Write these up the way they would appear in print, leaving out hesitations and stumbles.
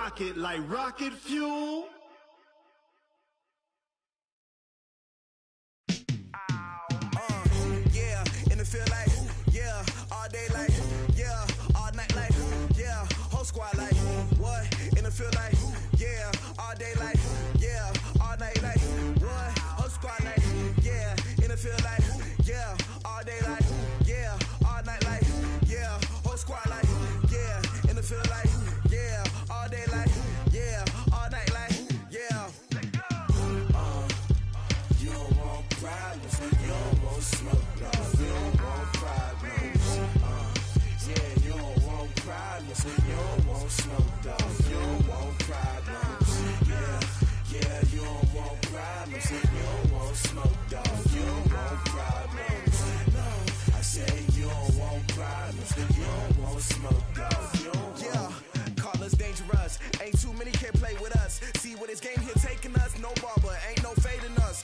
rocket like rocket fuel. Yeah, in the field like, yeah, all day like, yeah, all night like, yeah, whole squad like, what? In the field like, yeah, all day like, yeah, all night like, what? Whole squad like, yeah, in the field like, yeah, all day like, yeah, all night like, yeah, whole squad like, yeah, in the field like, yeah, all day like, yeah, all night like, yeah. You don't want problems, you don't want smoke, no, you don't want problems. Yeah, you don't want problems, you don't want smoke, dog, you don't want problems. Yeah, you don't want problems, you don't want smoke, dog, you don't want problems. No, I say you don't want problems, you don't want smoke, dog, you don't want. Yeah, call us dangerous, ain't too many can play with us. See where this game here taking us, no barber, ain't no fading us.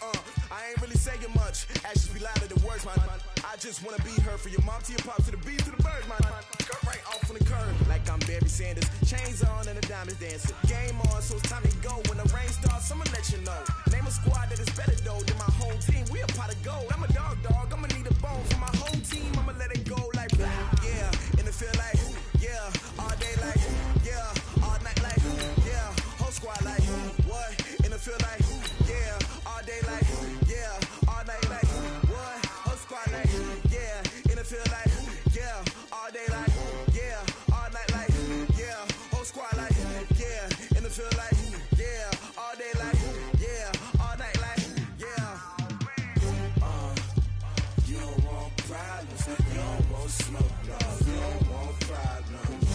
I ain't really saying much, actions be louder than words, man. I just wanna be heard from your mom to your pops to the beat to the birds, man. Cut right off on the curb, like I'm Barry Sanders. Chains on and the diamonds dancing. Game on, so it's time to go. When the rain starts, I'ma let you know. Name a squad that is better though than my home team. We a pot of gold. I'm a dog, I'ma need a bone for my home team. I'ma let it go like, yeah, in the field like, yeah, all day like, yeah, all night like, yeah, whole squad like, what? In the field like, yeah, all day like, yeah, all night like, what? Whole squad like, yeah, in the field like, yeah, all day like, yeah, all night like, yeah, whole squad like, yeah, in the field like, yeah, all day like, yeah, all night like, yeah. You don't want problems, you don't want smoke, no, you don't want problems.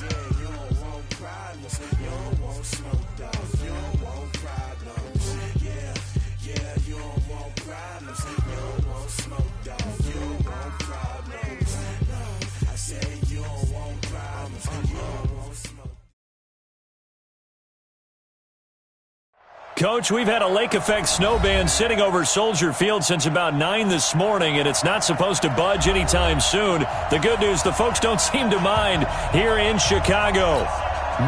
Yeah, you don't want problems, you don't want smoke, dog, you don't want problems. Yeah, you don't want problems, you don't want smoke, dog, you don't want problems. No, I say you don't want problems, you don't want smoke. Coach, we've had a lake effect snow band sitting over Soldier Field since about 9 this morning, and it's not supposed to budge anytime soon. The good news, the folks don't seem to mind here in Chicago.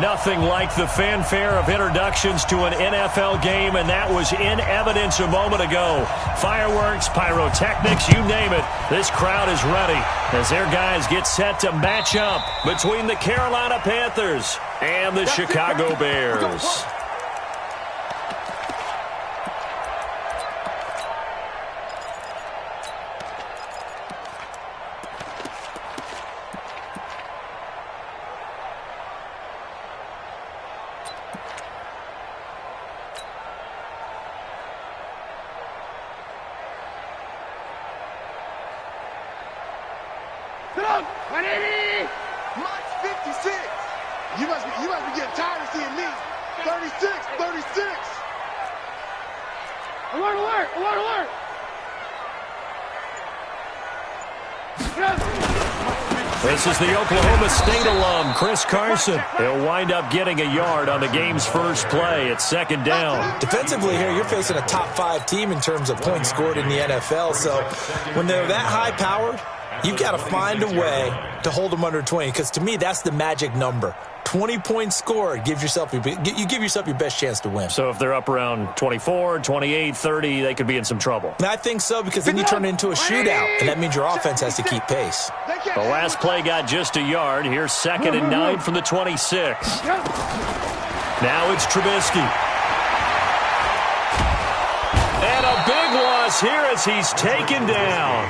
Nothing like the fanfare of introductions to an NFL game, and that was in evidence a moment ago. Fireworks, pyrotechnics, you name it. This crowd is ready as their guys get set to match up between the Carolina Panthers and the Chicago Bears. March 56. You must be getting tired of seeing me. 36. Alert. This is the Oklahoma State alum, Chris Carson. He'll wind up getting a yard on the game's first play. It's second down. Defensively here, you're facing a top 5 team in terms of points scored in the NFL. So when they're that high-powered, you've got to find a way to hold them under 20, because to me, that's the magic number. 20 points scored, you give yourself your best chance to win. So if they're up around 24, 28, 30, they could be in some trouble. And I think so, because then you turn it into a shootout, and that means your offense has to keep pace. The last play got just a yard. Here's 2nd and 9 from the 26. Now it's Trubisky. And a big loss here as he's taken down.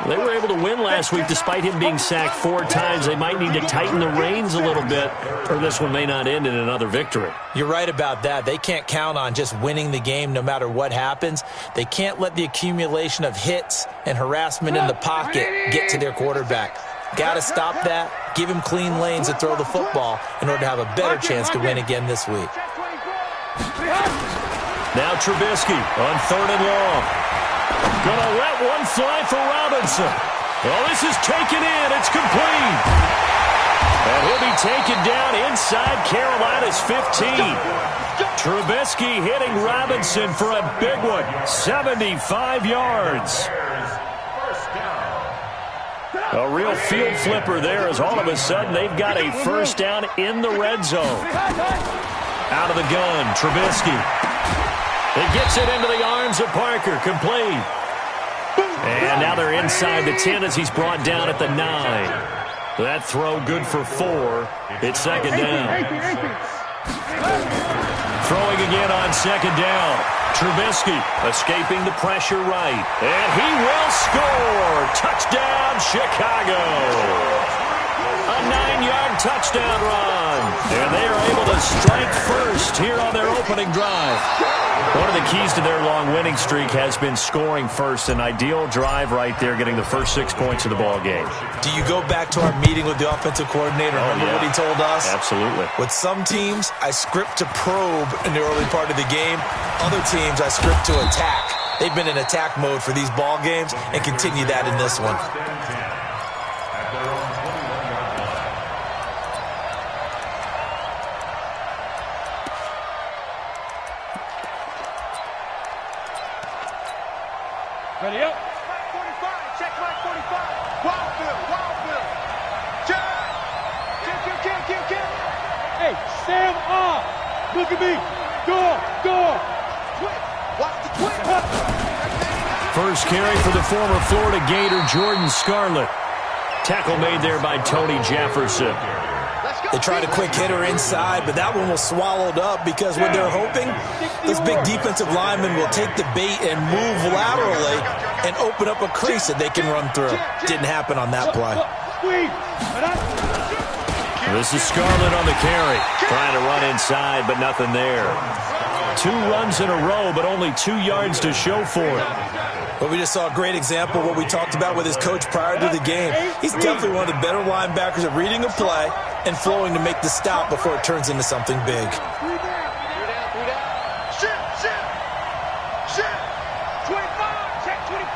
They were able to win last week despite him being sacked 4 times. They might need to tighten the reins a little bit, or this one may not end in another victory. You're right about that. They can't count on just winning the game no matter what happens. They can't let the accumulation of hits and harassment in the pocket get to their quarterback. Got to stop that, give him clean lanes to throw the football in order to have a better chance to win again this week. Now Trubisky on 3rd and long. Gonna let one fly for Robinson. Well, this is taken in. It's complete. And he'll be taken down inside Carolina's 15. Trubisky hitting Robinson for a big one. 75 yards. A real field flipper there as all of a sudden they've got a first down in the red zone. Out of the gun, Trubisky. It gets it into the arms of Parker, complete. And now they're inside the 10 as he's brought down at the 9. That throw good for 4. It's second down. Throwing again on second down. Trubisky escaping the pressure right. And he will score. Touchdown, Chicago. A 9-yard touchdown run. And they are able to strike first here on their opening drive. One of the keys to their long winning streak has been scoring first. An ideal drive right there, getting the first 6 points of the ball game. Do you go back to our meeting with the offensive coordinator? Remember what he told us? Absolutely. With some teams, I script to probe in the early part of the game. Other teams, I script to attack. They've been in attack mode for these ball games and continue that in this one. Ready up. 45. Check my 45. Wild Bill. Check. Kill. Hey, Sam off. Look at me. Go. Twit. Watch the twit. First carry for the former Florida Gator, Jordan Scarlett. Tackle made there by Tony Jefferson. They tried a quick hitter inside, but that one was swallowed up because what they're hoping, this big defensive lineman will take the bait and move laterally and open up a crease that they can run through. Didn't happen on that play. This is Scarlett on the carry. Trying to run inside, but nothing there. 2 runs in a row, but only 2 yards to show for it. But we just saw a great example of what we talked about with his coach prior to the game. He's definitely one of the better linebackers at reading a play and flowing to make the stop before it turns into something big. 3 down. Shit. 25. Check 25.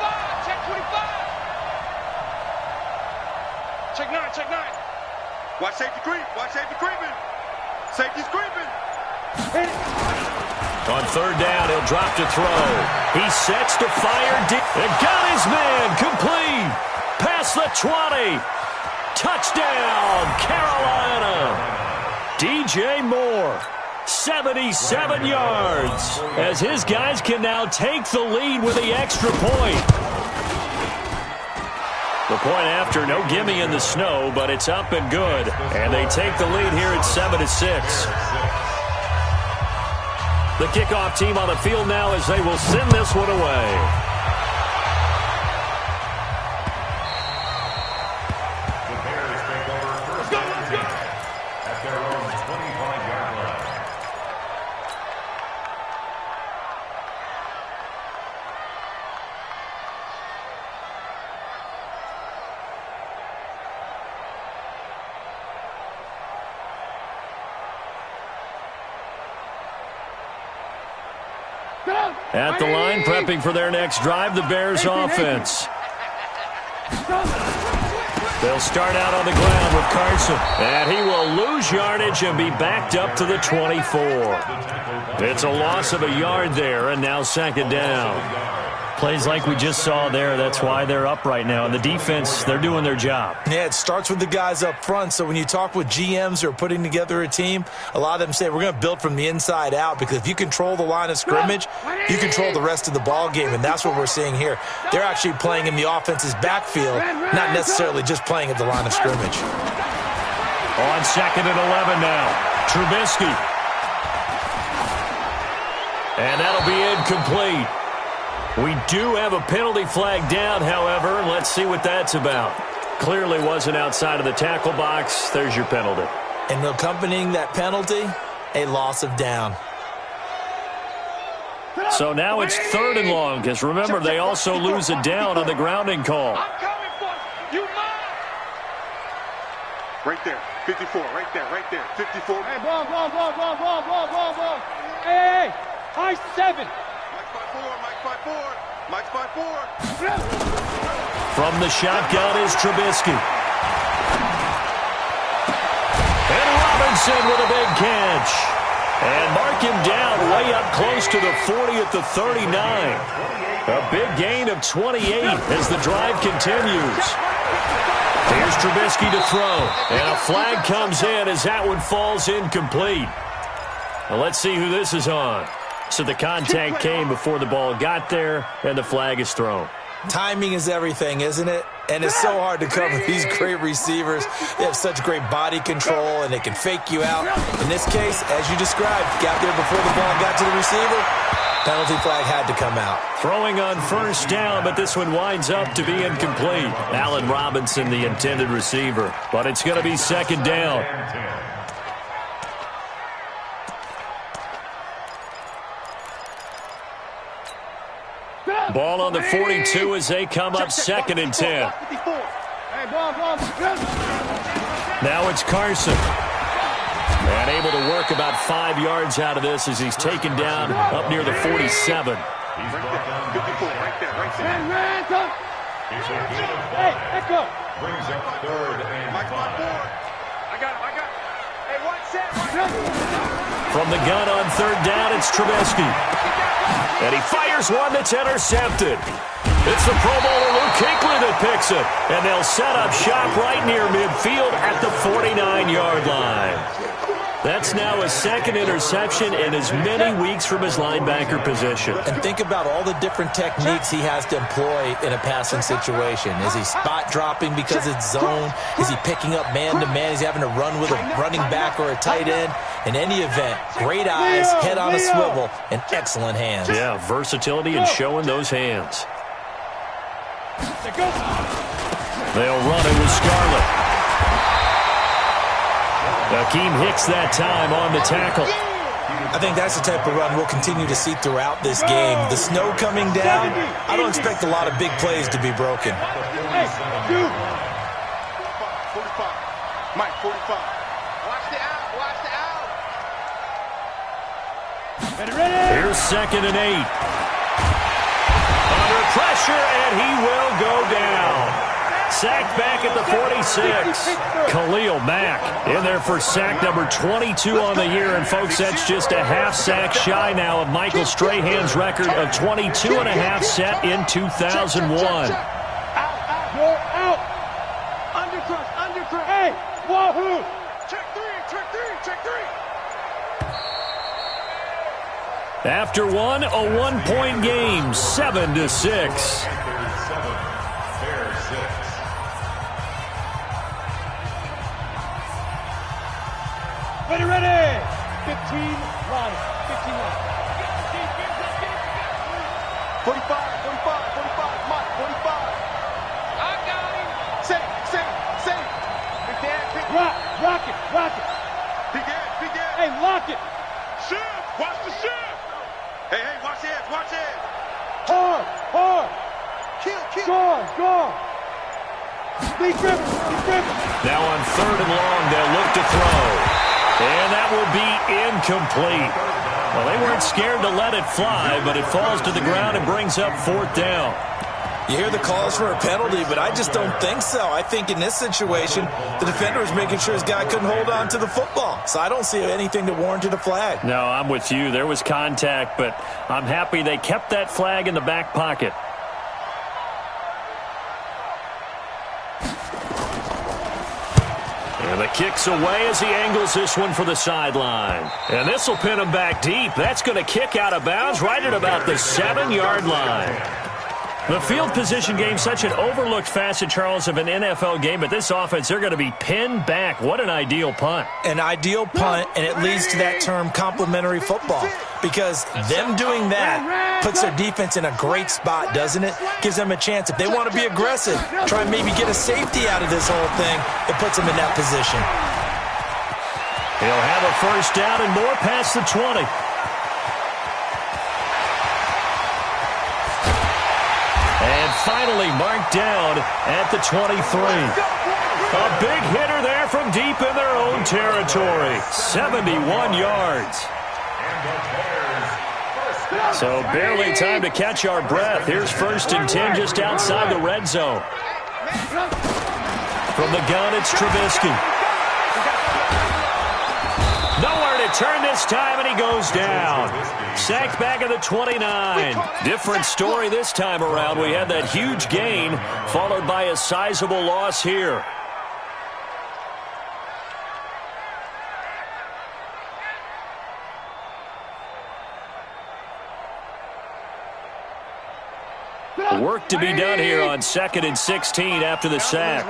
Check 9. Watch safety creeping. Safety's creeping. On third down, he'll drop to throw. He sets to fire deep. And got his man complete. Past the 20. Touchdown, Carolina. DJ Moore, 77 yards. As his guys can now take the lead with the extra point. The point after, no gimme in the snow, but it's up and good. And they take the lead here at 7-6. The kickoff team on the field now as they will send this one away. The Bears take over first down at their own 25-yard line. At the line, prepping for their next drive, the Bears offense. They'll start out on the ground with Carson. And he will lose yardage and be backed up to the 24. It's a loss of a yard there, and now second down. Plays like we just saw there. That's why they're up right now. And the defense, they're doing their job. Yeah, it starts with the guys up front. So when you talk with GMs who are putting together a team, a lot of them say we're going to build from the inside out, because if you control the line of scrimmage, you control the rest of the ball game, and that's what we're seeing here. They're actually playing in the offense's backfield, not necessarily just playing at the line of scrimmage. On second and 11 now, Trubisky. And that'll be incomplete. We do have a penalty flag down, however. Let's see what that's about. Clearly wasn't outside of the tackle box. There's your penalty. And accompanying that penalty, a loss of down. So now it's third and long, because remember, they also lose a down on the grounding call. I'm coming for you. Mine. Right there. 54. Right there. 54. Hey, ball. Hey. High 7. Mike's by 4. From the shotgun is Trubisky. And Robinson with a big catch. And mark him down way up close to the 40 at the 39. A big gain of 28 as the drive continues. Here's Trubisky to throw. And a flag comes in as that one falls incomplete. Well, let's see who this is on. So the contact came before the ball got there, and the flag is thrown. Timing is everything, isn't it? And it's so hard to cover these great receivers. They have such great body control, and they can fake you out. In this case, as you described, got there before the ball got to the receiver. Penalty flag had to come out. Throwing on first down, but this one winds up to be incomplete. Allen Robinson, the intended receiver. But it's going to be second down. Ball on the 42 as they come up second and 10. Now it's Carson. And able to work about 5 yards out of this as he's taken down up near the 47. Hey, echo. Brings up third and 5. I got him. Hey, one set. From the gun on third down, it's Trubisky. And he fires one that's intercepted. It's the Pro Bowler Luke Kuechly that picks it. And they'll set up shop right near midfield at the 49-yard line. That's now a second interception in as many weeks from his linebacker position. And think about all the different techniques he has to employ in a passing situation. Is he spot dropping because it's zone? Is he picking up man-to-man? Is he having to run with a running back or a tight end? In any event, great eyes, head on a swivel, and excellent hands. Yeah, versatility and showing those hands. They'll run it with Scarlett. Akeem Hicks that time on the tackle. I think that's the type of run we'll continue to see throughout this game. The snow coming down, I don't expect a lot of big plays to be broken. Hey, dude. 45. Mike, 45. Watch the out. Here's second and 8. Under pressure, and he will go down. Sacked back at the 46. Khalil Mack in there for sack number 22 on the year. And, folks, that's just a half sack shy now of Michael Strahan's record of 22 and a half set in 2001. Out. Undercrush. Hey, wahoo. Check three. After one, a 1-point game, 7-6. Ready. 15 line. 45. Mike, 45. I got him. Same. Big Dan. Rock it. Big Dan. Hey, lock it. Shift. Watch the shift. Hey, watch it. Hard. Kill. Score. Lee Griffin. Now on third and long, they'll look to throw. And that will be incomplete. Well, they weren't scared to let it fly, but it falls to the ground and brings up fourth down. You hear the calls for a penalty, but I just don't think so. I think in this situation, the defender was making sure his guy couldn't hold on to the football. So I don't see anything that warranted a flag. No, I'm with you. There was contact, but I'm happy they kept that flag in the back pocket. And the kick's away as he angles this one for the sideline. And this will pin him back deep. That's going to kick out of bounds right at about the 7-yard line. The field position game, such an overlooked facet, Charles, of an NFL game. But this offense, they're going to be pinned back. What an ideal punt. An ideal punt, and it leads to that term complementary football. Because them doing that puts their defense in a great spot, doesn't it? Gives them a chance. If they want to be aggressive, try and maybe get a safety out of this whole thing, it puts them in that position. He'll have a first down and more past the 20. And finally marked down at the 23. A big hitter there from deep in their own territory. 71 yards. So barely time to catch our breath. Here's first and 10 just outside the red zone. From the gun, it's Trubisky. Nowhere to turn this time, and he goes down. sacked back at the 29. Different story this time around. We had that huge gain followed by a sizable loss here. Work to be done here on 2nd and 16 after the sack.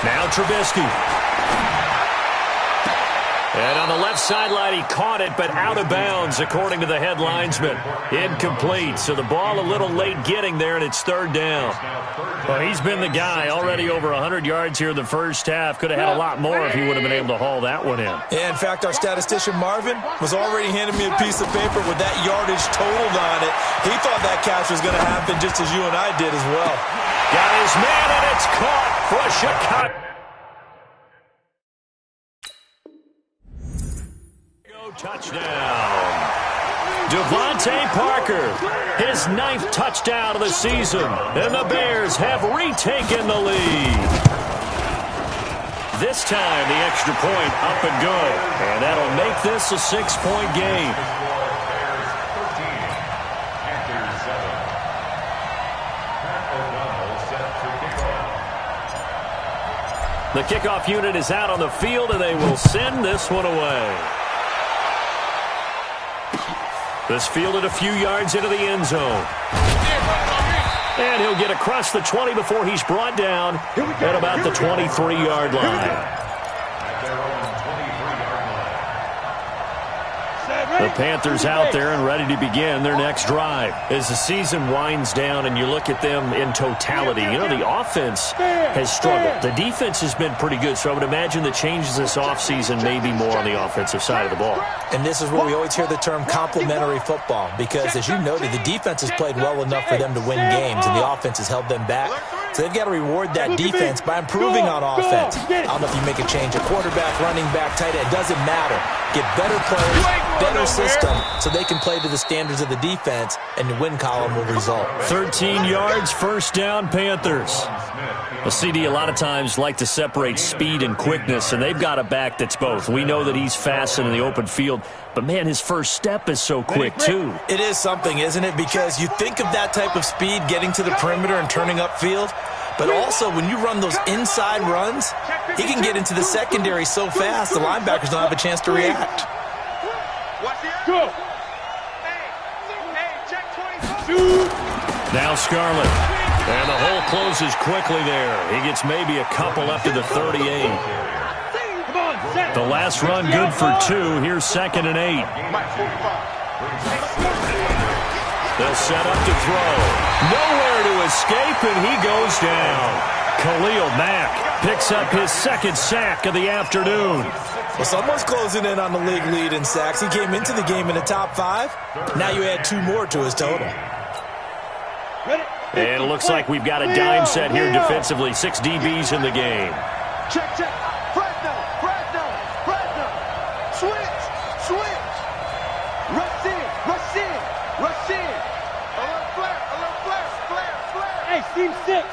Now Trubisky. And on the left sideline, he caught it, but out of bounds, according to the head linesman. Incomplete, so the ball a little late getting there, and it's 3rd down. Well, he's been the guy. Already over 100 yards here in the first half. Could have had a lot more if he would have been able to haul that one in. Yeah, in fact, our statistician Marvin was already handing me a piece of paper with that yardage totaled on it. He thought that catch was going to happen just as you and I did as well. Got his man, and it's caught for a Chicago. Touchdown. Devontae Parker, his 9th touchdown of the season, and the Bears have retaken the lead. This time, the extra point up and good, and that'll make this a 6-point game. The kickoff unit is out on the field, and they will send this one away. This fielded a few yards into the end zone. And he'll get across the 20 before he's brought down at about the 23-yard line. The Panthers out there and ready to begin their next drive. As the season winds down and you look at them in totality, you know, the offense has struggled. The defense has been pretty good, so I would imagine the changes this offseason may be more on the offensive side of the ball. And this is where we always hear the term complementary football, because as you noted, the defense has played well enough for them to win games, and the offense has held them back. So they've got to reward that defense by improving on offense. I don't know if you make a change, a quarterback, running back, tight end, it doesn't matter. Get better players, better system, so they can play to the standards of the defense, and the win column will result. 13 yards, 1st down, Panthers. A CD a lot of times like to separate speed and quickness, and they've got a back that's both. We know that he's fast in the open field, but, man, his first step is so quick, too. It is something, isn't it? Because you think of that type of speed getting to the perimeter and turning upfield, but also when you run those inside runs, he can get into the secondary so fast the linebackers don't have a chance to react. Go. Now Scarlett. And the hole closes quickly there. He gets maybe a couple up to the 38. The last run good for 2. Here's 2nd and 8. They'll set up to throw. Nowhere to escape, and he goes down. Khalil Mack picks up his 2nd sack of the afternoon. Well, someone's closing in on the league lead in sacks. He came into the game in the top 5. Now you add 2 more to his total. And it looks like we've got a dime set here defensively. 6 DBs in the game. Check. Fresno. Switch. Rush in. Alert flare. Hey, seam 6.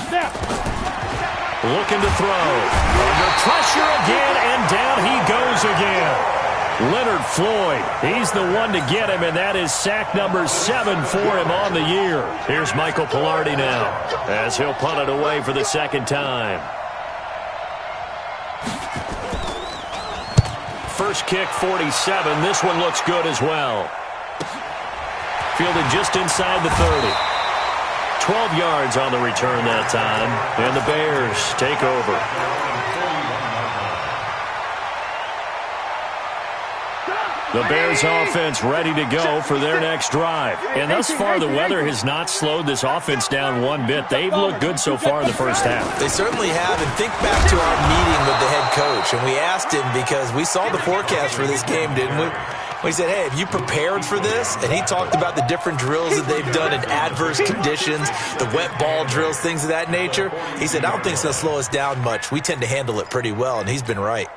Snap. Looking to throw. Under pressure again, and down he goes again. Leonard Floyd, he's the one to get him, and that is sack number 7 for him on the year. Here's Michael Pilardi now, as he'll punt it away for the 2nd time. First kick, 47. This one looks good as well. Fielded just inside the 30. 12 yards on the return that time, and the Bears take over. The Bears offense ready to go for their next drive. And thus far, the weather has not slowed this offense down one bit. They've looked good so far in the first half. They certainly have. And think back to our meeting with the head coach. And we asked him, because we saw the forecast for this game, didn't we? We said, hey, have you prepared for this? And he talked about the different drills that they've done in adverse conditions, the wet ball drills, things of that nature. He said, I don't think it's going to slow us down much. We tend to handle it pretty well, and he's been right.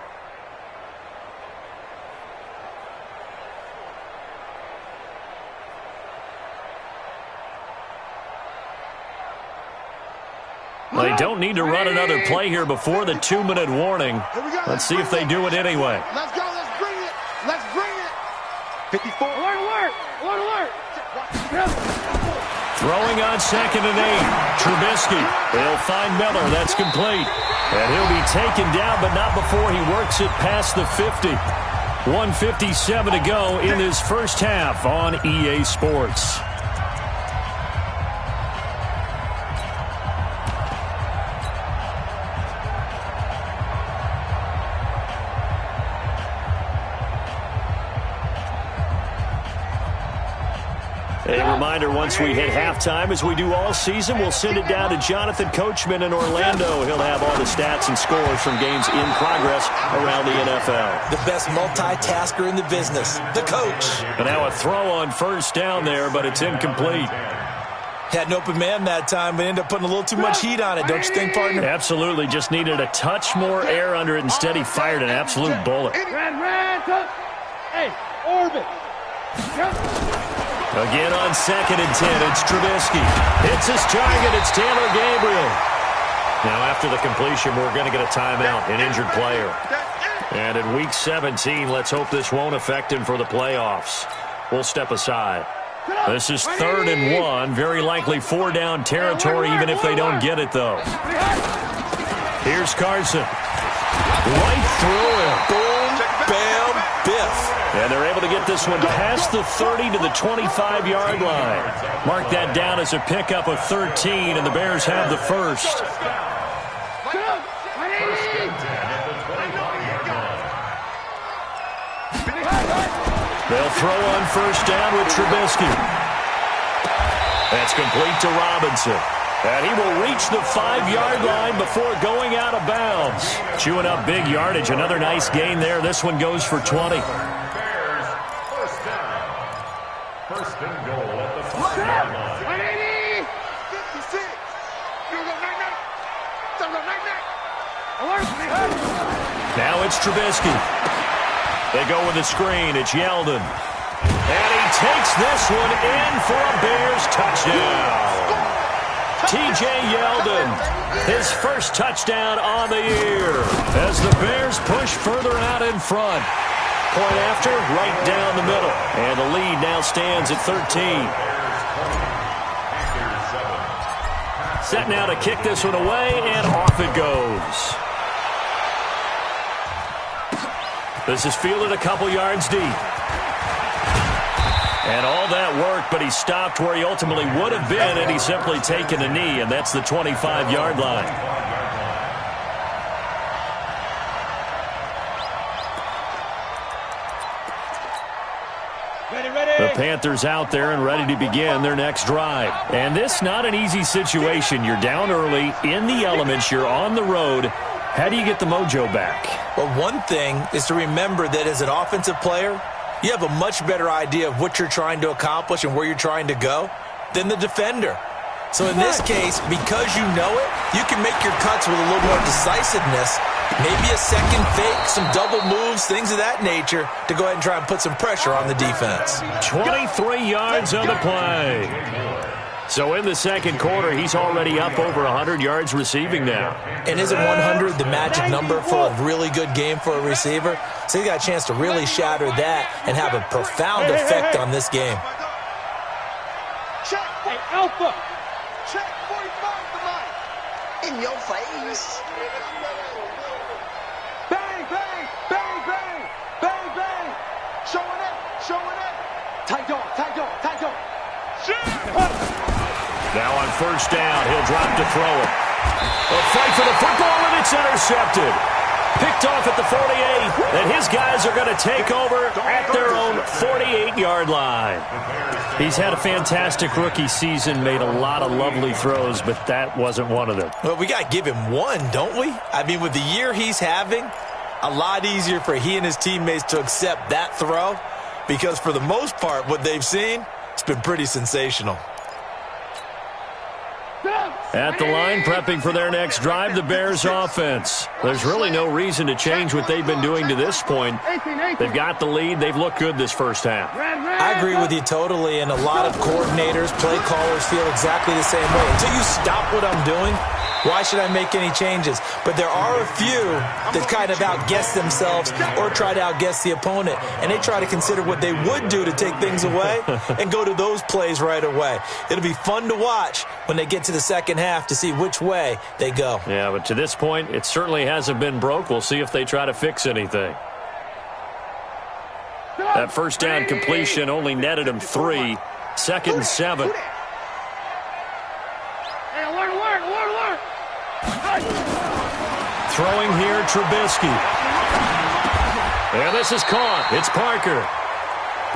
They don't need to run another play here before the 2-minute warning. Let's see if they do it anyway. Let's go. Let's bring it. 54. Alert, alert! Alert, alert! Throwing on 2nd and 8. Trubisky. He'll find Miller. That's complete. And he'll be taken down, but not before he works it past the 50. 1:57 to go in this first half on EA Sports. A reminder, once we hit halftime, as we do all season, we'll send it down to Jonathan Coachman in Orlando. He'll have all the stats and scores from games in progress around the NFL. The best multitasker in the business, the coach. And now a throw on first down there, but it's incomplete. Had an open man that time, but ended up putting a little too much heat on it, don't you think, partner? Absolutely. Just needed a touch more air under it. Instead, he fired an absolute bullet. Hey, orbit. Again on 2nd and 10, it's Trubisky. Hits his target, it's Taylor Gabriel. Now after the completion, we're going to get a timeout, an injured player. And in Week 17, let's hope this won't affect him for the playoffs. We'll step aside. This is 3rd and 1, very likely 4-down territory, even if they don't get it, though. Here's Carson. Right through him. Boom, bam, biff. And they're able to get this one past the 30 to the 25-yard line. Mark that down as a pickup of 13, and the Bears have the first. They'll throw on first down with Trubisky. That's complete to Robinson. And he will reach the 5-yard line before going out of bounds. Chewing up big yardage. Another nice gain there. This one goes for 20. First and goal at the 5-yard line. 56. Now it's Trubisky. They go with a screen. It's Yeldon. And he takes this one in for a Bears touchdown. T.J. Yeldon, his first touchdown on the year as the Bears push further out in front. Point after, right down the middle. And the lead now stands at 13. Set now to kick this one away, and off it goes. This is fielded a couple yards deep. And all that work, but he stopped where he ultimately would have been, and he's simply taken a knee, and that's the 25-yard line. The Panthers out there and ready to begin their next drive. And this not an easy situation. You're down early, in the elements, you're on the road. How do you get the mojo back? Well, one thing is to remember that as an offensive player, you have a much better idea of what you're trying to accomplish and where you're trying to go than the defender. So in this case, because you know it, you can make your cuts with a little more decisiveness, maybe a second fake, some double moves, things of that nature, to go ahead and try and put some pressure on the defense. 23 yards on the play. So in the second quarter, he's already up over 100 yards receiving now. And isn't 100 the magic number for a really good game for a receiver? So he got a chance to really shatter that and have a profound effect on this game. Check. Hey, Alpha. Check 45 to mine. In your face. Bang, bang, bang, bang, bang, bang. Showing it, showing it. Tight dog, tight dog, tight dog. Now on first down, he'll drop to throw it. A fight for the football, and it's intercepted. Picked off at the 48, and his guys are going to take over at their own 48-yard line. He's had a fantastic rookie season, made a lot of lovely throws, but that wasn't one of them. Well, we got to give him one, don't we? I mean, with the year he's having, a lot easier for he and his teammates to accept that throw, because for the most part, what they've seen, it's been pretty sensational. At the line, prepping for their next drive, the Bears offense. There's really no reason to change what they've been doing to this point. They've got the lead. They've looked good this first half. I agree with you totally, and a lot of coordinators, play callers feel exactly the same way. Until you stop what I'm doing, Why should I make any changes? But there are a few that kind of outguess themselves or try to outguess the opponent, and they try to consider what they would do to take things away and go to those plays right away. It'll be fun to watch when they get to the second half to see which way they go. Yeah, but to this point, it certainly hasn't been broke. We'll see if they try to fix anything. That first down completion only netted him 3. 2nd and 7. Throwing here, Trubisky. And this is caught. It's Parker.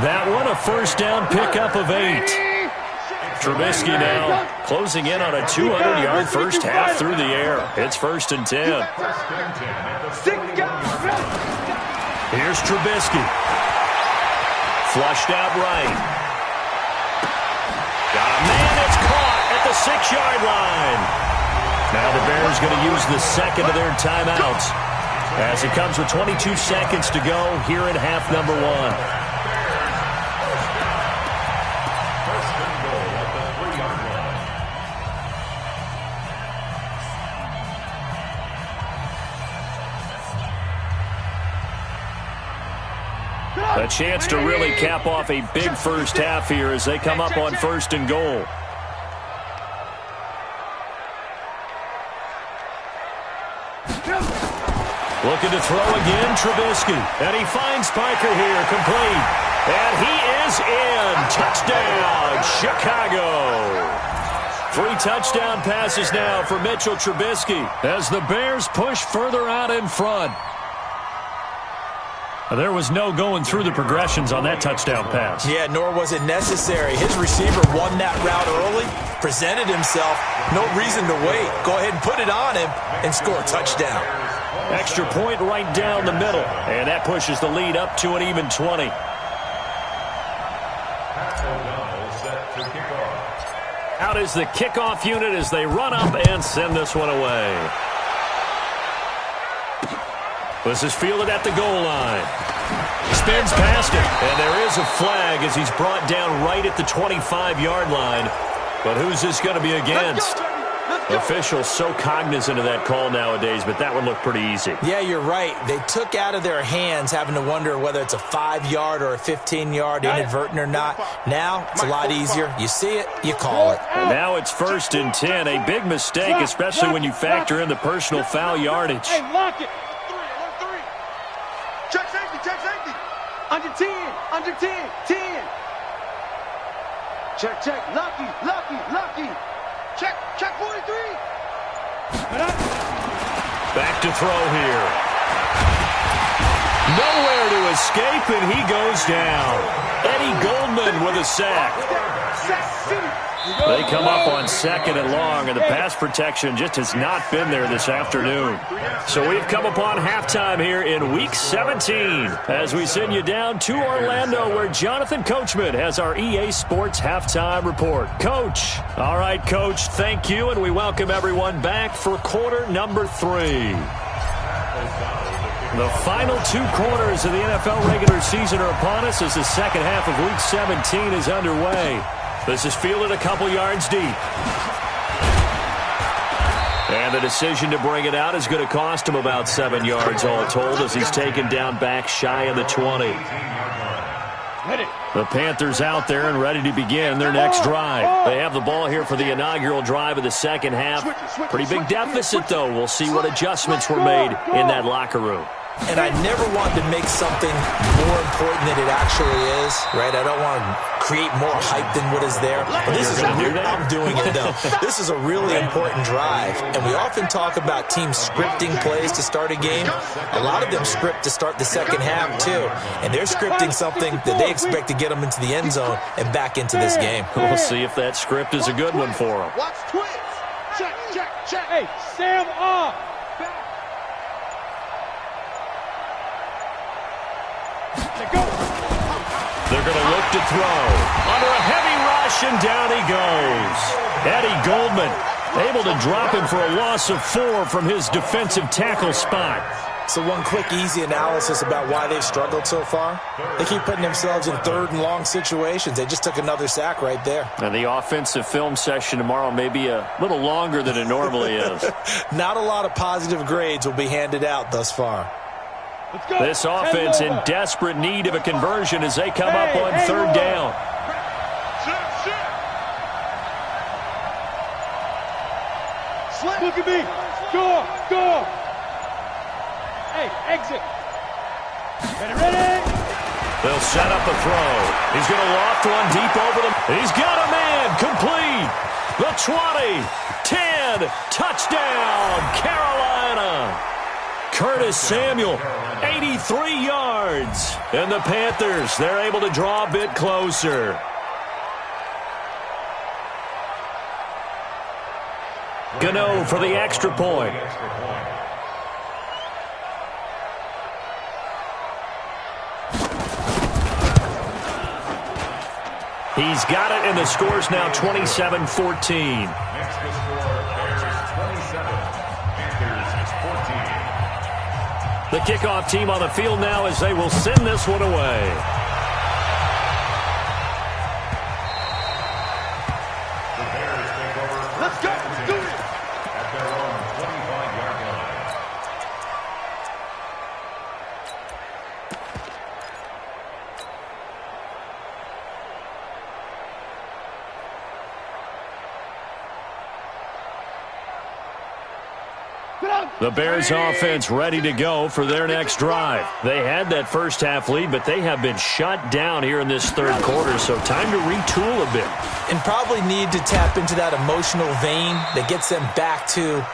That one a first down pickup of 8. Trubisky now closing in on a 200-yard first half through the air. It's 1st and 10. Here's Trubisky. Flushed out right. Got a man that's caught at the 6-yard line. Now the Bears going to use the second of their timeouts as it comes with 22 seconds to go here in half number 1. A chance to really cap off a big first half here as they come up on 1st and goal. Looking to throw again, Trubisky. And he finds Parker here, complete. And he is in. Touchdown, Chicago. 3 touchdown passes now for Mitchell Trubisky as the Bears push further out in front. There was no going through the progressions on that touchdown pass. Yeah, nor was it necessary. His receiver won that route early, presented himself. No reason to wait. Go ahead and put it on him and score a touchdown. Extra point right down the middle. And that pushes the lead up to an even 20. Out is the kickoff unit as they run up and send this one away. This is fielded at the goal line. Spins past it, and there is a flag as he's brought down right at the 25-yard line. But who's this going to be against? Officials so cognizant of that call nowadays, but that one looked pretty easy. Yeah, you're right. They took out of their hands having to wonder whether it's a 5-yard or a 15-yard inadvertent or not. Now, it's a lot easier. You see it, you call it. And now it's 1st and 10. A big mistake, especially when you factor in the personal foul yardage. Hey, lock it. Check safety. Under 10, 10. Check, lucky. Check 43. Back to throw here. Nowhere to escape, and he goes down. Eddie Goldman with a sack. They come up on 2nd and long, and the pass protection just has not been there this afternoon. So we've come upon halftime here in Week 17 as we send you down to Orlando where Jonathan Coachman has our EA Sports Halftime Report. Coach. All right, Coach, thank you, and we welcome everyone back for quarter number 3. The final 2 quarters of the NFL regular season are upon us as the second half of Week 17 is underway. This is fielded a couple yards deep. And the decision to bring it out is going to cost him about 7 yards all told as he's taken down back shy of the 20. The Panthers out there and ready to begin their next drive. They have the ball here for the inaugural drive of the second half. Pretty big deficit, though. We'll see what adjustments were made in that locker room. And I never want to make something more important than it actually is, right? I don't want to create more hype than what is there. But this is I'm doing it, though. This is a really important drive. And we often talk about teams scripting plays to start a game. A lot of them script to start the second half, too. And they're scripting something that they expect to get them into the end zone and back into this game. We'll see if that script is a good one for them. Watch twitch. Check. Hey, Sam off. They're going to look to throw. Under a heavy rush, and down he goes. Eddie Goldman able to drop him for a loss of 4 from his defensive tackle spot. So one quick, easy analysis about why they've struggled so far. They keep putting themselves in third and long situations. They just took another sack right there. And the offensive film session tomorrow may be a little longer than it normally is. Not a lot of positive grades will be handed out thus far. This offense in desperate need of a conversion as they come up on third down. Look at me. Go. Hey, exit. Ready? They'll set up a throw. He's going to loft one deep over them. He's got a man. Complete. The 20. 10. Touchdown, Carolina. Curtis Samuel, 83 yards. And the Panthers, they're able to draw a bit closer. Gano for the extra point. He's got it, and the score's now 27-14. Next to score, Bears 27, Panthers 14. The kickoff team on the field now as they will send this one away. The Bears take over. Let's go. Let's do it. At their own 25-yard line. Get out. The Bears offense ready to go for their next drive. They had that first half lead, but they have been shut down here in this third quarter, so time to retool a bit. And probably need to tap into that emotional vein that gets them back to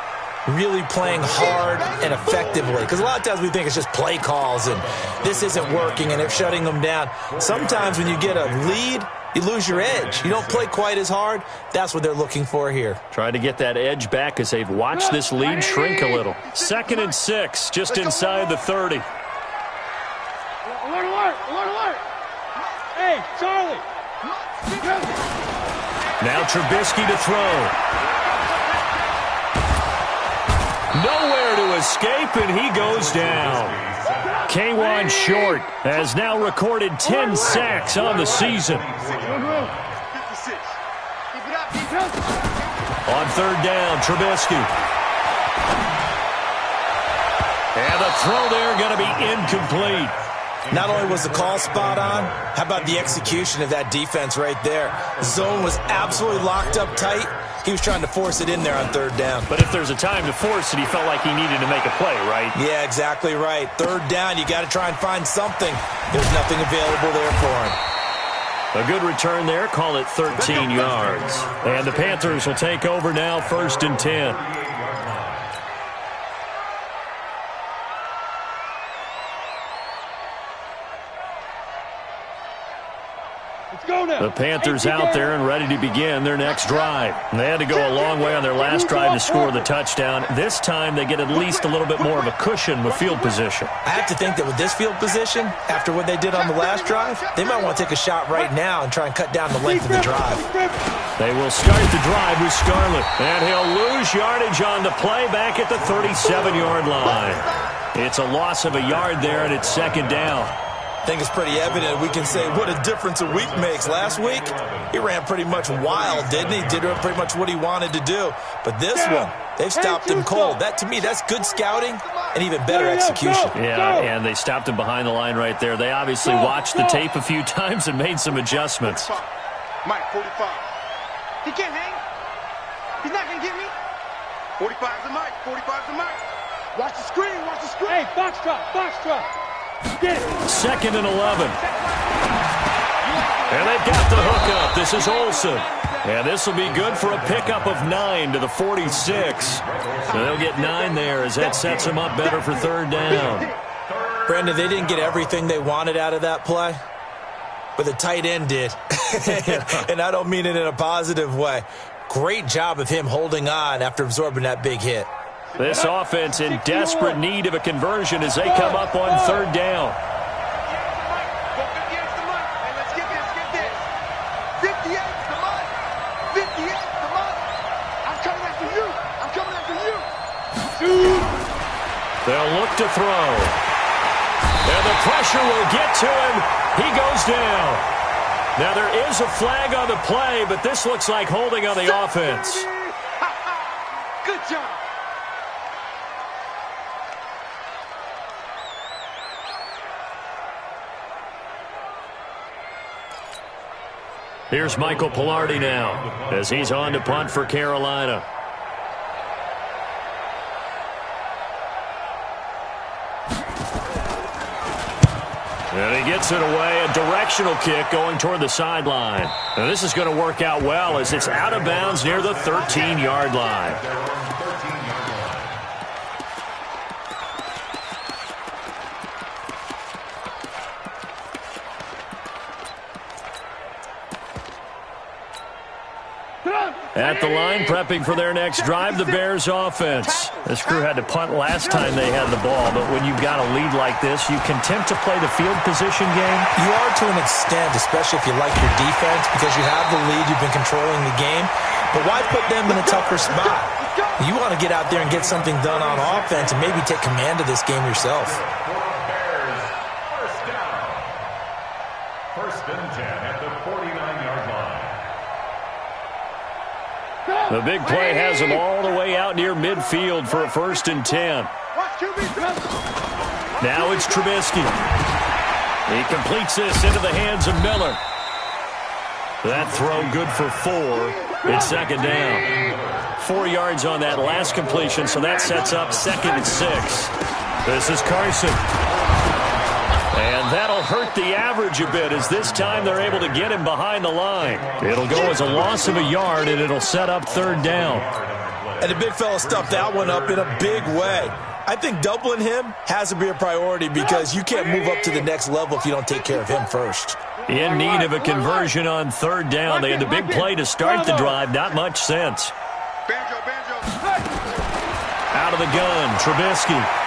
really playing hard and effectively. Because a lot of times we think it's just play calls and this isn't working and they're shutting them down. Sometimes when you get a lead, you lose your edge. You don't play quite as hard. That's what they're looking for here. Trying to get that edge back as they've watched this lead shrink a little. 2nd and 6, just inside the 30. Alert. Hey, Charlie. Now Trubisky to throw. Nowhere to escape, and he goes down. K'Wan Short has now recorded 10 sacks on the season. On third down, Trubisky. And the throw there going to be incomplete. Not only was the call spot on, how about the execution of that defense right there? Zone was absolutely locked up tight. He was trying to force it in there on third down. But if there's a time to force it, he felt like he needed to make a play, right? Yeah, exactly right. Third down, you got to try and find something. There's nothing available there for him. A good return there, call it 13 yards. And the Panthers will take over now, 1st and 10. The Panthers out there and ready to begin their next drive. They had to go a long way on their last drive to score the touchdown. This time they get at least a little bit more of a cushion with field position. I have to think that with this field position, after what they did on the last drive, they might want to take a shot right now and try and cut down the length of the drive. They will start the drive with Scarlett. And he'll lose yardage on the play back at the 37-yard line. It's a loss of a yard there, and it's 2nd down. I think it's pretty evident. We can say what a difference a week makes. Last week, he ran pretty much wild, didn't he? Did pretty much what he wanted to do. But this one, they've stopped him cold. That, to me, that's good scouting and even better execution. Yeah, and they stopped him behind the line right there. They obviously watched the tape a few times and made some adjustments. Mike, 45. He can't hang. He's not going to get me. 45's the Mike. 45's the Mike. Watch the screen. Hey, box drop. Get it. 2nd and 11. And they've got the hookup. This is Olsen. And this will be good for a pickup of 9 to the 46. So they'll get 9 there as that sets them up better for third down. Brandon, they didn't get everything they wanted out of that play, but the tight end did. And I don't mean it in a positive way. Great job of him holding on after absorbing that big hit. This offense in desperate need of a conversion as they come up on third down. 58's the money. Hey, let's get this. 58's the money. 58's the money. I'm coming after you. They'll look to throw. And the pressure will get to him. He goes down. Now, there is a flag on the play, but this looks like holding on the offense. Good job. Here's Michael Pilardi now as he's on to punt for Carolina. And he gets it away, a directional kick going toward the sideline. Now this is going to work out well as it's out of bounds near the 13-yard line. At the line, prepping for their next drive, the Bears offense. This crew had to punt last time they had the ball, but when you've got a lead like this, you can tempt to play the field position game. You are to an extent, especially if you like your defense, because you have the lead, you've been controlling the game. But why put them in a tougher spot? You want to get out there and get something done on offense and maybe take command of this game yourself. First down. First and 10 at the 49-yard line. The big play has them all the way out near midfield for a 1st and 10. Now it's Trubisky. He completes this into the hands of Miller. That throw good for 4. It's 2nd down. 4 yards on that last completion, so that sets up 2nd and 6. This is Carson. And that'll hurt the average a bit as this time they're able to get him behind the line. It'll go as a loss of a yard, and it'll set up 3rd down. And the big fella stuffed that one up in a big way. I think doubling him has to be a priority because you can't move up to the next level if you don't take care of him first. In need of a conversion on 3rd down. They had the big play to start the drive. Not much sense. Out of the gun, Trubisky.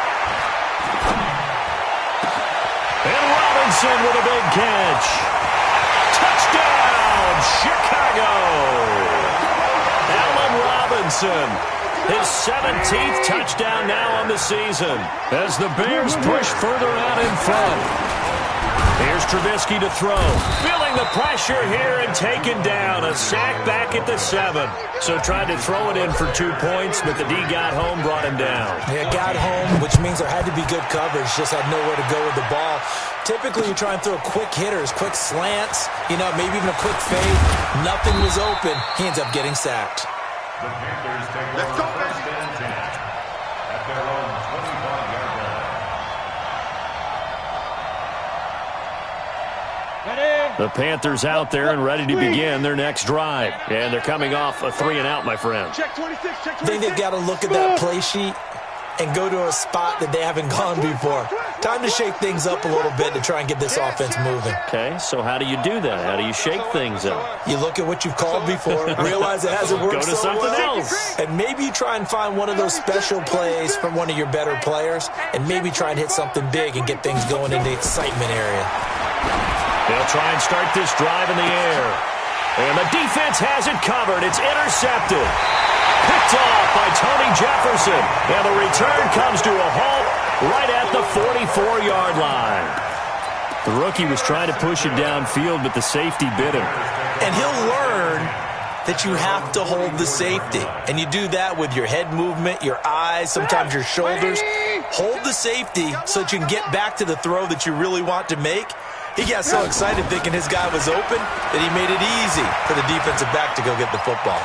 And Robinson with a big catch. Touchdown, Chicago. Allen Robinson, his 17th touchdown now on the season as the Bears push further out in front. Here's Trubisky to throw. Feeling the pressure here and taken down. A sack back at the 7. So tried to throw it in for 2 points, but the D got home, brought him down. Yeah, got home, which means there had to be good coverage. Just had nowhere to go with the ball. Typically, you try and throw quick hitters, quick slants, maybe even a quick fade. Nothing was open. He ends up getting sacked. The Panthers take over 1st and 10 at their own 25-yard line. The Panthers out there and ready to begin their next drive. And they're coming off a 3-and-out, my friend. Check 26, check 26. I think they've got to look at that play sheet and go to a spot that they haven't gone before. Time to shake things up a little bit to try and get this offense moving. Okay, so how do you do that? How do you shake things up? You look at what you've called before, realize it hasn't worked Go to so something well, else. and maybe you try and find one of those special plays from one of your better players, and maybe try and hit something big and get things going in the excitement area. They'll try and start this drive in the air. And the defense has it covered. It's intercepted. Picked off by Tony Jefferson. And the return comes to a halt right at the 44-yard line. The rookie was trying to push it downfield, but the safety bit him. And he'll learn that you have to hold the safety. And you do that with your head movement, your eyes, sometimes your shoulders. Hold the safety so that you can get back to the throw that you really want to make. He got so excited thinking his guy was open that he made it easy for the defensive back to go get the football.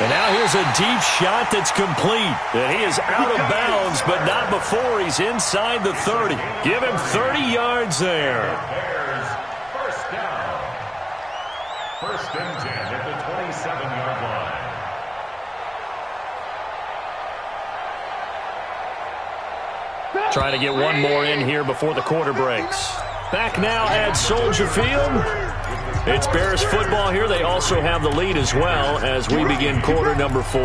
And now here's a deep shot that's complete. And he is out of bounds, but not before he's inside the 30. Give him 30 yards there. Bears, first down. 1st and 10 at the 27-yard line. Trying to get one more in here before the quarter breaks. Back now at Soldier Field. It's Bears football here. They also have the lead as well as we begin quarter number 4.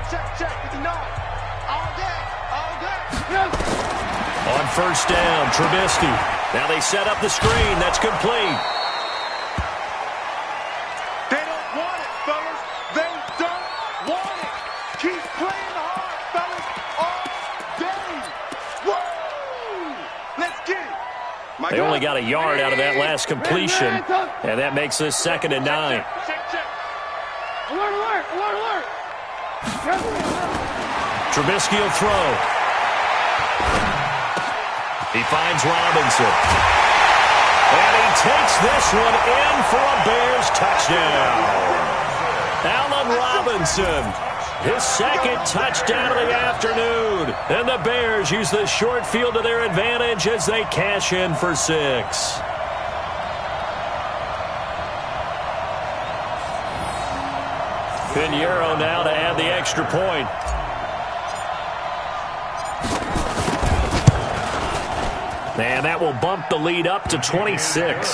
Check, check, all day. On 1st down, Trubisky. Now they set up the screen. That's complete. They don't want it, fellas. They don't want They only got a yard out of that last completion, and that makes this 2nd and 9. Alert, alert, alert, alert. Trubisky will throw. He finds Robinson. And he takes this one in for a Bears touchdown. Allen Robinson, his 2nd touchdown of the afternoon. And the Bears use the short field to their advantage as they cash in for 6. Pinheiro now to add the extra point. And that will bump the lead up to 26. Makes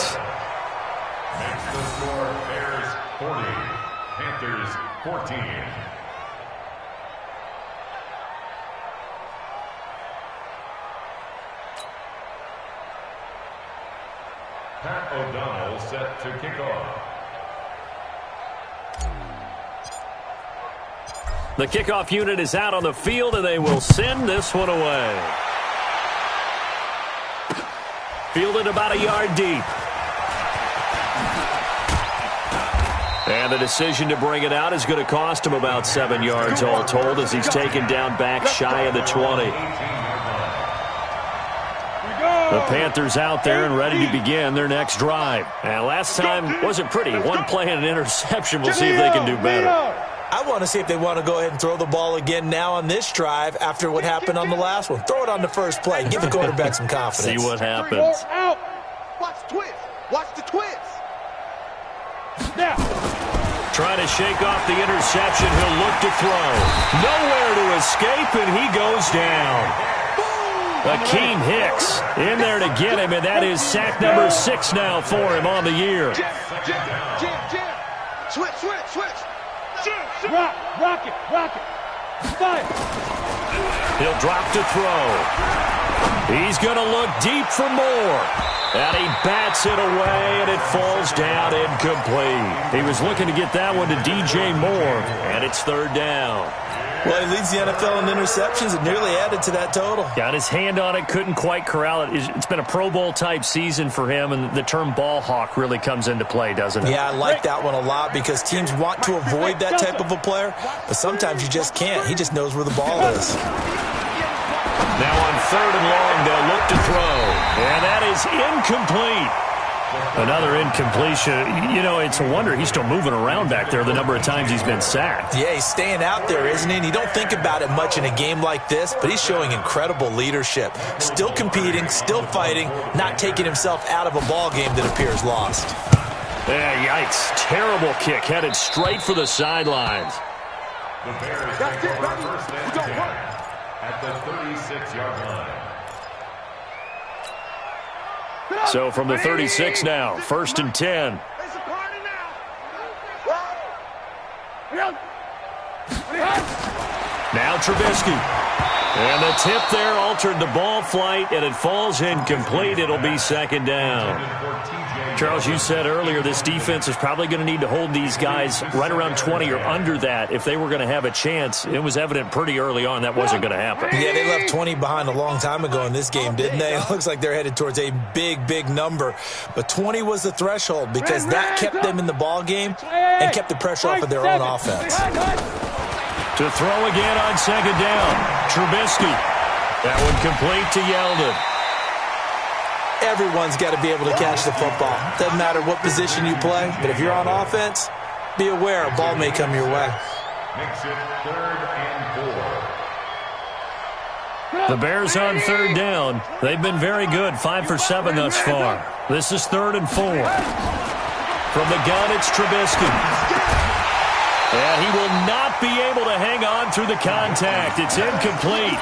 the score Bears 40, Panthers 14. Pat O'Donnell set to kick off. The kickoff unit is out on the field, and they will send this one away. Fielded about a yard deep. And the decision to bring it out is going to cost him about 7 yards all told as he's taken down back shy of the 20. The Panthers out there and ready to begin their next drive. And last time wasn't pretty. One play and an interception. We'll see if they can do better. I want to see if they want to go ahead and throw the ball again now on this drive after what happened on the last one. Throw it on the first play. Give the quarterback some confidence. See what happens. Out. Watch the twist. Watch the twist. Now. Trying to shake off the interception. He'll look to throw. Nowhere to escape, and he goes down. Akeem Hicks in there to get him, and that is sack number 6 now for him on the year. Jam. Switch. Rock it. Fire. He'll drop to throw. He's going to look deep for more. And he bats it away, and it falls down incomplete. He was looking to get that one to DJ Moore, and it's 3rd down. Well, he leads the NFL in interceptions and nearly added to that total. Got his hand on it, couldn't quite corral it. It's been a Pro Bowl-type season for him, and the term ball hawk really comes into play, doesn't it? Yeah, I like that one a lot because teams want to avoid that type of a player, but sometimes you just can't. He just knows where the ball is. Now on 3rd and long, they'll look to throw, and that is incomplete. Another incompletion. You know, it's a wonder he's still moving around back there the number of times he's been sacked. Yeah, he's staying out there, isn't he? And you don't think about it much in a game like this, but he's showing incredible leadership. Still competing, still fighting, not taking himself out of a ball game that appears lost. Yeah, yikes. Terrible kick headed straight for the sidelines. The Bears take over 1st and 10 at the 36-yard line. So from the 36 now, 1st and 10. It's a party now. Now Trubisky. And the tip there altered the ball flight, and it falls incomplete. It'll be 2nd down. Charles, you said earlier this defense is probably going to need to hold these guys right around 20 or under that if they were going to have a chance. It was evident pretty early on that wasn't going to happen. Yeah, they left 20 behind a long time ago in this game, didn't they? It looks like they're headed towards a big number. But 20 was the threshold because that kept them in the ball game and kept the pressure off of their own offense. To throw again on 2nd down. Trubisky. That one complete to Yeldon. Everyone's got to be able to catch the football. Doesn't matter what position you play, but if you're on offense, be aware a ball may come your way. Makes it 3rd and 4. The Bears on 3rd down. They've been very good, 5 for 7 thus far. This is 3rd and 4. From the gun, it's Trubisky. And he will not be able to hang on through the contact. It's incomplete.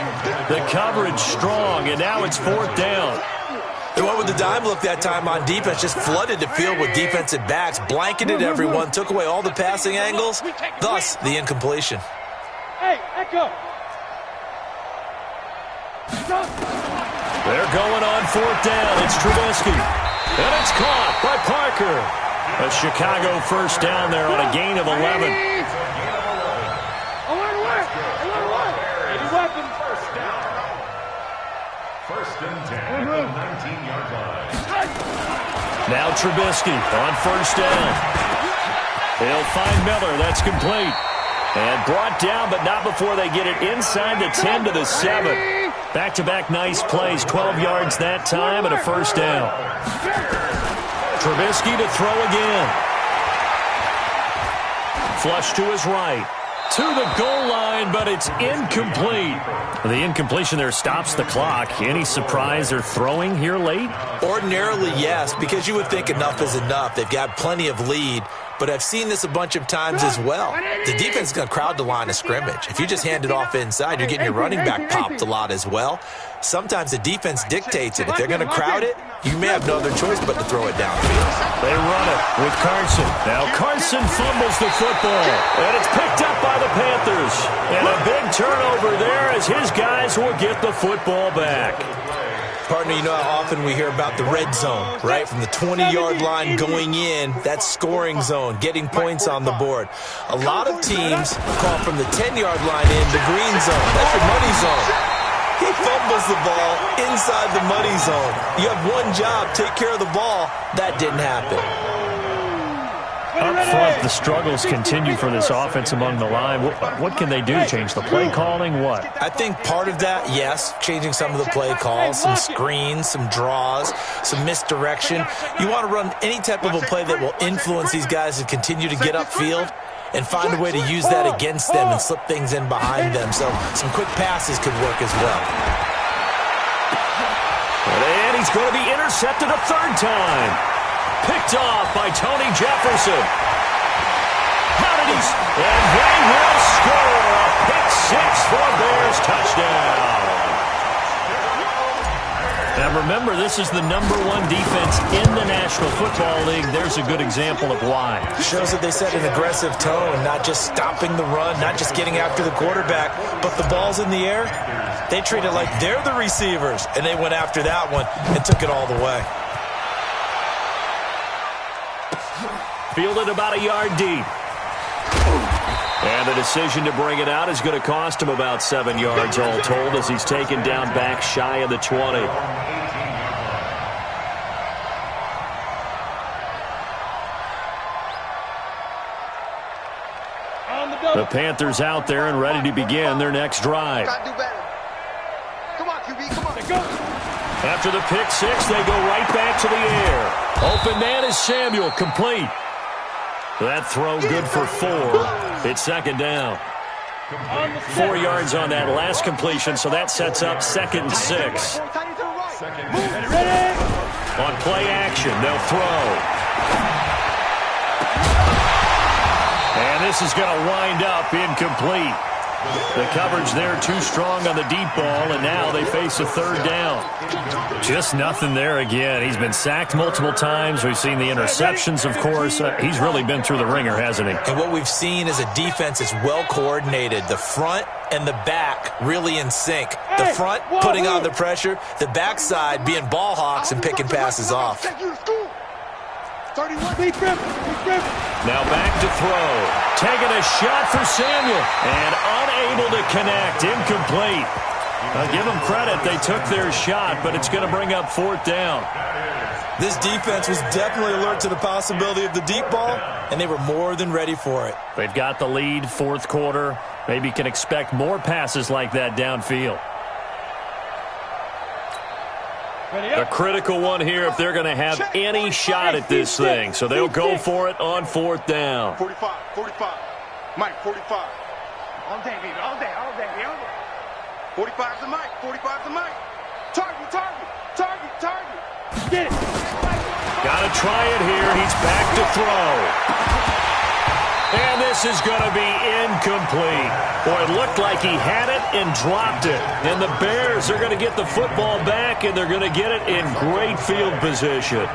The coverage strong, and now it's 4th down. They went with the dime look that time on defense, just flooded the field with defensive backs, blanketed everyone, took away all the passing angles, thus the incompletion. Hey, Echo. They're going on 4th down. It's Trubisky. And it's caught by Parker. A Chicago 1st down there on a gain of 11. Alert. Any weapons. 1st and 10 at the 19-yard line. Trubisky on first down. They'll find Miller. That's complete. And brought down, but not before they get it inside the 10 to the 7. Back-to-back nice plays. 12 yards that time and a first down. Trubisky to throw again. Flush to his right. To the goal line, but it's incomplete. The incompletion there stops the clock. Any surprise they're throwing here late? Ordinarily, yes, because you would think enough is enough. They've got plenty of lead, but I've seen this a bunch of times as well. The defense is going to crowd the line of scrimmage. If you just hand it off inside, you're getting your running back popped a lot as well. Sometimes the defense dictates it. If they're going to crowd it, you may have no other choice but to throw it downfield. They run it with Carson. Now Carson fumbles the football, and it's picked up by the Panthers. And a big turnover there as his guys will get the football back. Partner, you know how often we hear about the red zone, right? From the 20-yard line going in, that's scoring zone, getting points on the board. A lot of teams call from the 10-yard line in the green zone. That's your money zone. He fumbles the ball inside the money zone. You have one job, take care of the ball. That didn't happen. Up front, the struggles continue for this offense among the line. What can they do? Change the play calling? What? I think part of that, yes, changing some of the play calls, some screens, some draws, some misdirection. You want to run any type of a play that will influence these guys to continue to get upfield and find a way to use that against them and slip things in behind them. So some quick passes could work as well. And he's going to be intercepted a third time. Picked off by Tony Jefferson. How did he? And they will score a pick six for a Bears touchdown. Now remember, this is the #1 defense in the National Football League. There's a good example of why. Shows that they set an aggressive tone, not just stopping the run, not just getting after the quarterback, but the ball's in the air. They treat it like they're the receivers, and they went after that one and took it all the way. Fielded about a yard deep. And the decision to bring it out is going to cost him about 7 yards all told as he's taken down back shy of the 20. The Panthers out there and ready to begin their next drive. Gotta do better. Come on, QB, come on. Go. After the pick six, they go right back to the air. Open man is Samuel, complete. That throw good for 4. It's second down. 4 yards on that last completion, so that sets up 2nd and 6. On play action, they'll throw. And this is going to wind up incomplete. The coverage there too strong on the deep ball, and now they face a third down. Just nothing there again. He's been sacked multiple times. We've seen the interceptions, of course. He's really been through the ringer, hasn't he? And what we've seen is a defense that's well coordinated. The front and the back really in sync. The front putting on the pressure, the backside being ball hawks and picking passes off. Now back to throw. Taking a shot for Samuel. And unable to connect. Incomplete. I'll give them credit. They took their shot, but it's going to bring up 4th down. This defense was definitely alert to the possibility of the deep ball, and they were more than ready for it. They've got the lead, 4th quarter. Maybe can expect more passes like that downfield. A critical one here if they're going to have any shot at this thing. So they'll go for it on 4th down. 45. Mike, 45. All day, baby, all day. 45's the Mike, 45's the Mike. Target. Get it. Got to try it here. He's back to throw. And this is going to be incomplete. Boy, it looked like he had it and dropped it. And the Bears are going to get the football back, and they're going to get it in great field position.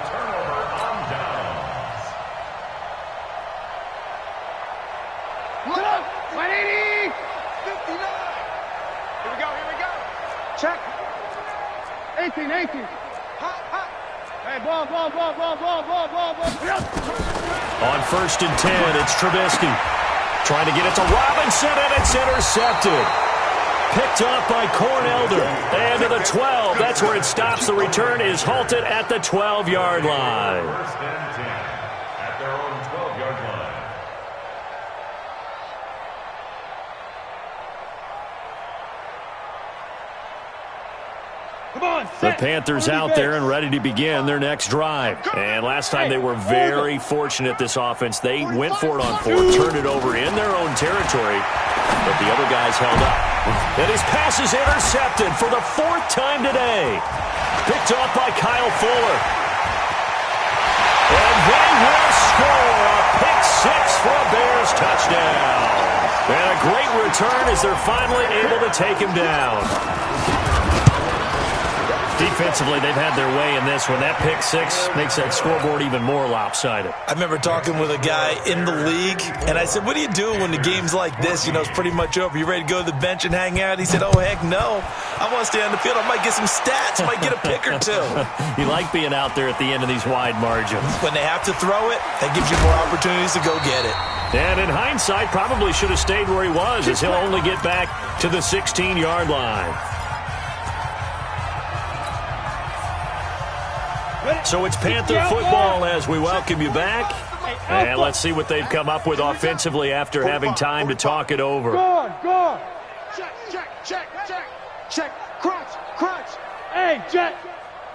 Look up, 180. 59. Here we go. Check. 18. Hey, ball. On 1st and 10, it's Trubisky. Trying to get it to Robinson, and it's intercepted. Picked off by Cornelder. And to the 12. That's where it stops. The return is halted at the 12-yard line. First and 10 at their own 12-yard line. The Panthers out there and ready to begin their next drive. And last time they were very fortunate, this offense. They went for it on fourth, turned it over in their own territory, but the other guys held up. And his pass is intercepted for the fourth time today. Picked off by Kyle Fuller. And they will score a pick six for a Bears touchdown. And a great return as they're finally able to take him down. Defensively, they've had their way in this one. That pick six makes that scoreboard even more lopsided. I remember talking with a guy in the league, and I said, what do you do when the game's like this? You know, it's pretty much over. You ready to go to the bench and hang out? He said, oh, heck no. I want to stay on the field. I might get some stats. I might get a pick or two. You like being out there at the end of these wide margins. When they have to throw it, that gives you more opportunities to go get it. And in hindsight, probably should have stayed where he was, as he'll only get back to the 16-yard line. So it's Panther football as we welcome you back. And let's see what they've come up with offensively after having time to talk it over. Go. Check. Check. Crunch. Hey, Jet.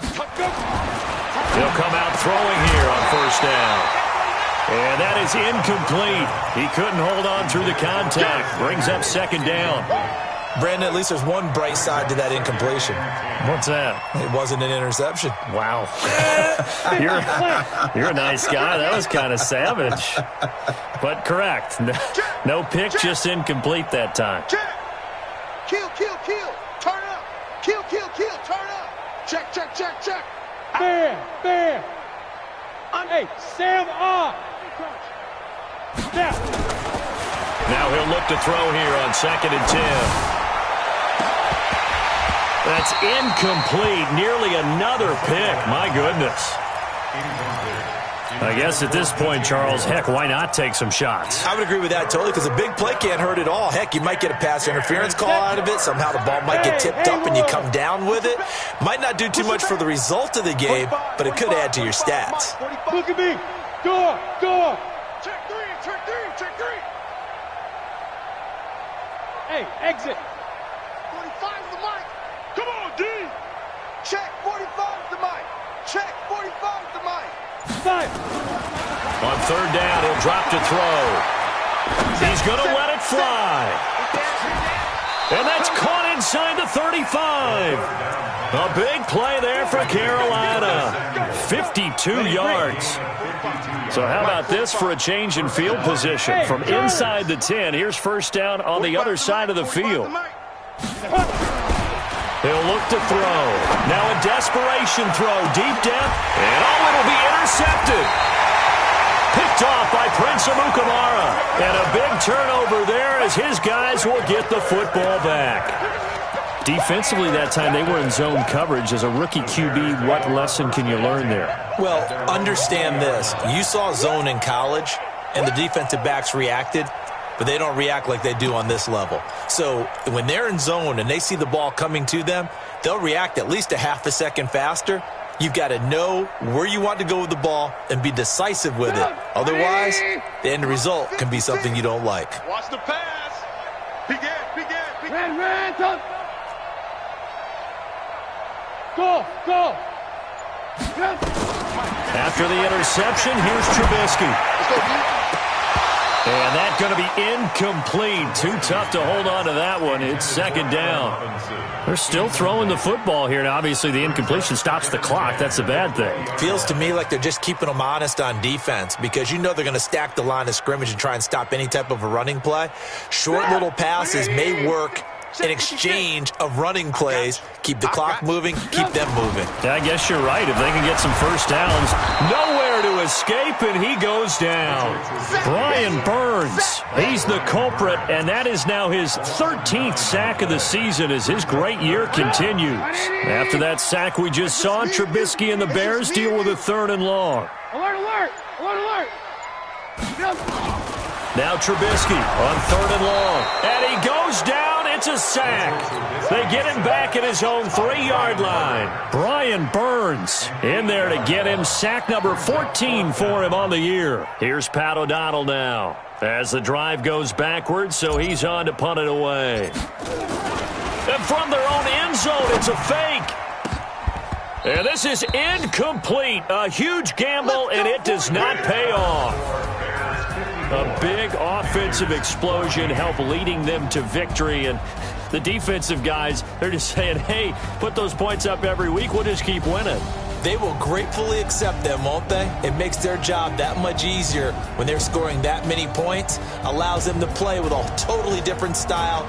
He'll come out throwing here on first down. And that is incomplete. He couldn't hold on through the contact. Brings up second down. Brandon, at least there's one bright side to that incompletion. What's that? It wasn't an interception. Wow. You're a nice guy. That was kind of savage. But correct. No pick, just incomplete that time. Kill. Turn up. Kill. Turn up. Check. Bam. Hey, Sam off. Now he'll look to throw here on 2nd and 10. That's incomplete. Nearly another pick. My goodness. I guess at this point, Charles, heck, why not take some shots? I would agree with that totally, because a big play can't hurt at all. Heck, you might get a pass interference call out of it. Somehow the ball might get tipped up and you come down with it. Might not do too much for the result of the game, but it could add to your stats. Look at me. Go. Check three. Hey, exit. 45 is the mic. Come on, D. Check 45 is the mic. Check 45 is the mic. 5. On third down, he'll drop to throw. He's going to let it fly. And that's caught inside the 35. A big play there for Carolina. 52 yards. So how about this for a change in field position? From inside the 10, here's first down on the other side of the field. He'll look to throw. Now a desperation throw deep down. And it'll be intercepted. Picked off by Prince Amukamara. And a big turnover there as his guys will get the football back. Defensively that time, they were in zone coverage. As a rookie QB, what lesson can you learn there? Well, understand this. You saw zone in college, and the defensive backs reacted, but they don't react like they do on this level. So when they're in zone and they see the ball coming to them, they'll react at least a half a second faster. You've got to know where you want to go with the ball and be decisive with it. Otherwise, the end result can be something you don't like. Watch the pass. Begin. Ran. Go. After the interception, here's Trubisky. Let's go, D. And that's going to be incomplete. Too tough to hold on to that one. It's second down. They're still throwing the football here. Now, obviously, the incompletion stops the clock. That's a bad thing. Feels to me like they're just keeping them honest on defense, because you know they're going to stack the line of scrimmage and try and stop any type of a running play. Short little passes may work in exchange of running plays. Keep the clock moving, keep them moving. Yeah, I guess you're right. If they can get some first downs, nowhere to escape, and he goes down. Brian Burns, he's the culprit, and that is now his 13th sack of the season as his great year continues. After that sack we just saw, Trubisky and the Bears deal with a 3rd and long. Alert. Now Trubisky on 3rd and long. And he goes down. It's a the sack. They get him back at his own 3-yard line. Brian Burns in there to get him sack number 14 for him on the year. Here's Pat O'Donnell now as the drive goes backwards, so he's on to punt it away. And from their own end zone, it's a fake. And this is incomplete. A huge gamble, and it does not pay off. A big offensive explosion helped leading them to victory. And the defensive guys, they're just saying, hey, put those points up every week. We'll just keep winning. They will gratefully accept them, won't they? It makes their job that much easier when they're scoring that many points. Allows them to play with a totally different style